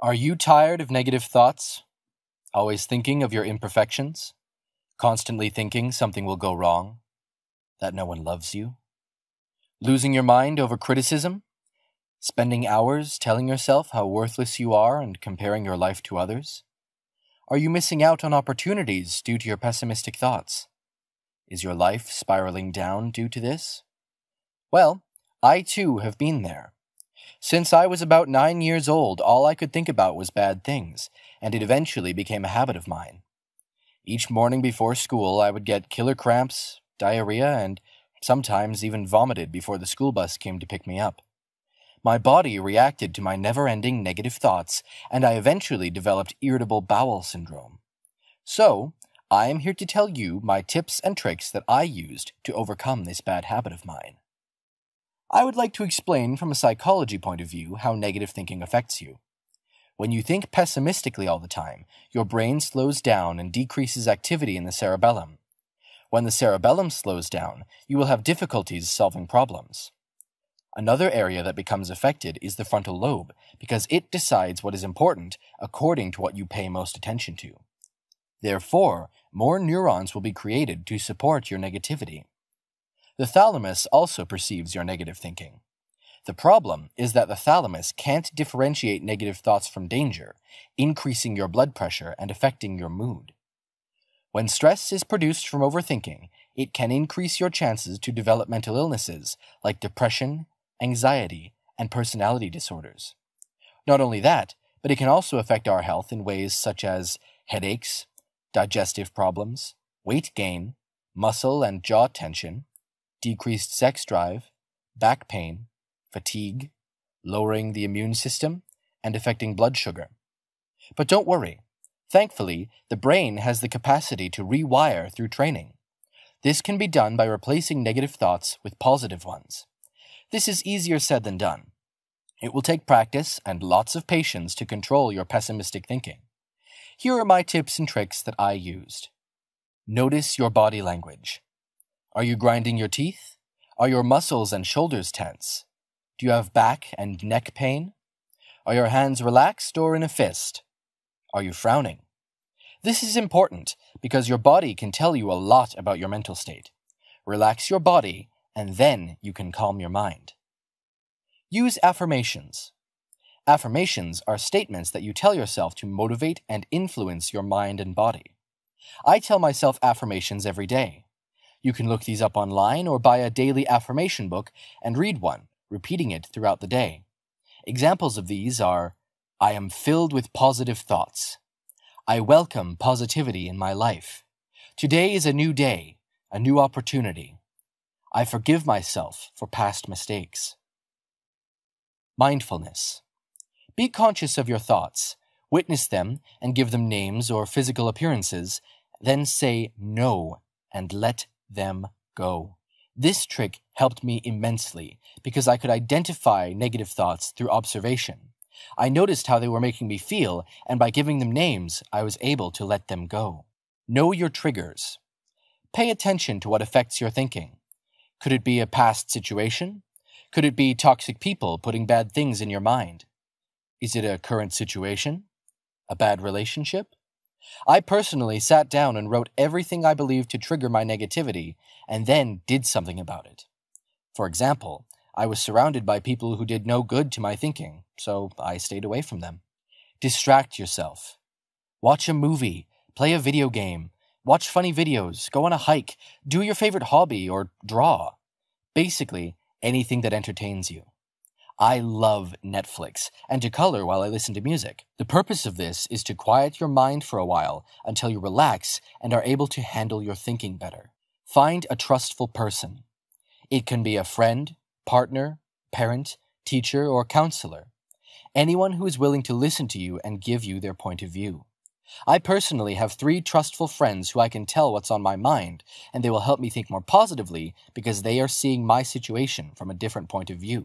Are you tired of negative thoughts? Always thinking of your imperfections? Constantly thinking something will go wrong? That no one loves you? Losing your mind over criticism? Spending hours telling yourself how worthless you are and comparing your life to others? Are you missing out on opportunities due to your pessimistic thoughts? Is your life spiraling down due to this? Well, I too have been there. Since I was about 9 years old, all I could think about was bad things, and it eventually became a habit of mine. Each morning before school, I would get killer cramps, diarrhea, and sometimes even vomited before the school bus came to pick me up. My body reacted to my never-ending negative thoughts, and I eventually developed irritable bowel syndrome. So, I am here to tell you my tips and tricks that I used to overcome this bad habit of mine. I would like to explain from a psychology point of view how negative thinking affects you. When you think pessimistically all the time, your brain slows down and decreases activity in the cerebellum. When the cerebellum slows down, you will have difficulties solving problems. Another area that becomes affected is the frontal lobe, because it decides what is important according to what you pay most attention to. Therefore, more neurons will be created to support your negativity. The thalamus also perceives your negative thinking. The problem is that the thalamus can't differentiate negative thoughts from danger, increasing your blood pressure and affecting your mood. When stress is produced from overthinking, it can increase your chances to develop mental illnesses like depression, anxiety, and personality disorders. Not only that, but it can also affect our health in ways such as headaches, digestive problems, weight gain, muscle and jaw tension, decreased sex drive, back pain, fatigue, lowering the immune system, and affecting blood sugar. But don't worry. Thankfully, the brain has the capacity to rewire through training. This can be done by replacing negative thoughts with positive ones. This is easier said than done. It will take practice and lots of patience to control your pessimistic thinking. Here are my tips and tricks that I used. Notice your body language. Are you grinding your teeth? Are your muscles and shoulders tense? Do you have back and neck pain? Are your hands relaxed or in a fist? Are you frowning? This is important because your body can tell you a lot about your mental state. Relax your body, and then you can calm your mind. Use affirmations. Affirmations are statements that you tell yourself to motivate and influence your mind and body. I tell myself affirmations every day. You can look these up online or buy a daily affirmation book and read one, repeating it throughout the day. Examples of these are, I am filled with positive thoughts. I welcome positivity in my life. Today is a new day, a new opportunity. I forgive myself for past mistakes. Mindfulness. Be conscious of your thoughts, witness them and give them names or physical appearances, then say no and let them go. This trick helped me immensely because I could identify negative thoughts through observation. I noticed how they were making me feel, and by giving them names, I was able to let them go. Know your triggers. Pay attention to what affects your thinking. Could it be a past situation? Could it be toxic people putting bad things in your mind? Is it a current situation? A bad relationship? I personally sat down and wrote everything I believed to trigger my negativity, and then did something about it. For example, I was surrounded by people who did no good to my thinking, so I stayed away from them. Distract yourself. Watch a movie, play a video game, watch funny videos, go on a hike, do your favorite hobby, or draw. Basically, anything that entertains you. I love Netflix, and to color while I listen to music. The purpose of this is to quiet your mind for a while until you relax and are able to handle your thinking better. Find a trustful person. It can be a friend, partner, parent, teacher, or counselor. Anyone who is willing to listen to you and give you their point of view. I personally have 3 trustful friends who I can tell what's on my mind, and they will help me think more positively because they are seeing my situation from a different point of view.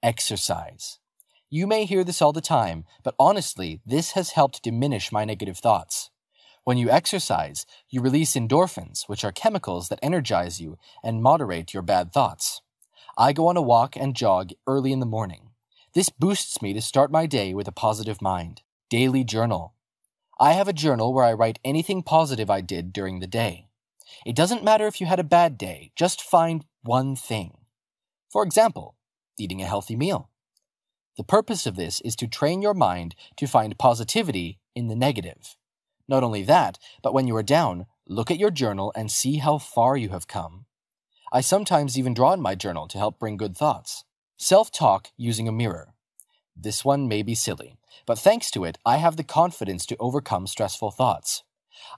Exercise. You may hear this all the time, but honestly, this has helped diminish my negative thoughts. When you exercise, you release endorphins, which are chemicals that energize you and moderate your bad thoughts. I go on a walk and jog early in the morning. This boosts me to start my day with a positive mind. Daily journal. I have a journal where I write anything positive I did during the day. It doesn't matter if you had a bad day, just find one thing. For example, eating a healthy meal. The purpose of this is to train your mind to find positivity in the negative. Not only that, but when you are down, look at your journal and see how far you have come. I sometimes even draw in my journal to help bring good thoughts. Self-talk using a mirror. This one may be silly, but thanks to it, I have the confidence to overcome stressful thoughts.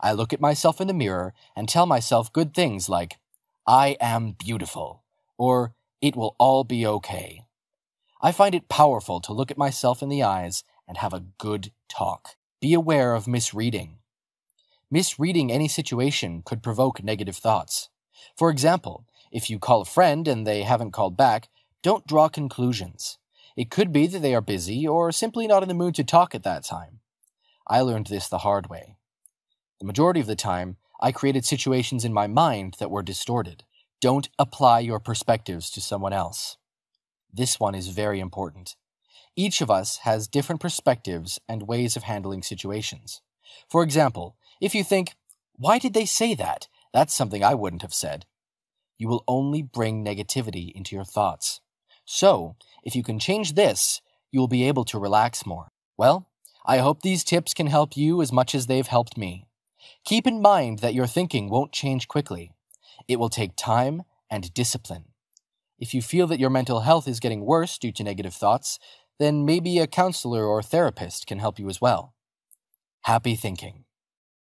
I look at myself in the mirror and tell myself good things like, "I am beautiful," or "It will all be okay." I find it powerful to look at myself in the eyes and have a good talk. Be aware of misreading. Misreading any situation could provoke negative thoughts. For example, if you call a friend and they haven't called back, don't draw conclusions. It could be that they are busy or simply not in the mood to talk at that time. I learned this the hard way. The majority of the time, I created situations in my mind that were distorted. Don't apply your perspectives to someone else. This one is very important. Each of us has different perspectives and ways of handling situations. For example, if you think, "Why did they say that? That's something I wouldn't have said," you will only bring negativity into your thoughts. So, if you can change this, you will be able to relax more. Well, I hope these tips can help you as much as they've helped me. Keep in mind that your thinking won't change quickly. It will take time and discipline. If you feel that your mental health is getting worse due to negative thoughts, then maybe a counselor or therapist can help you as well. Happy thinking.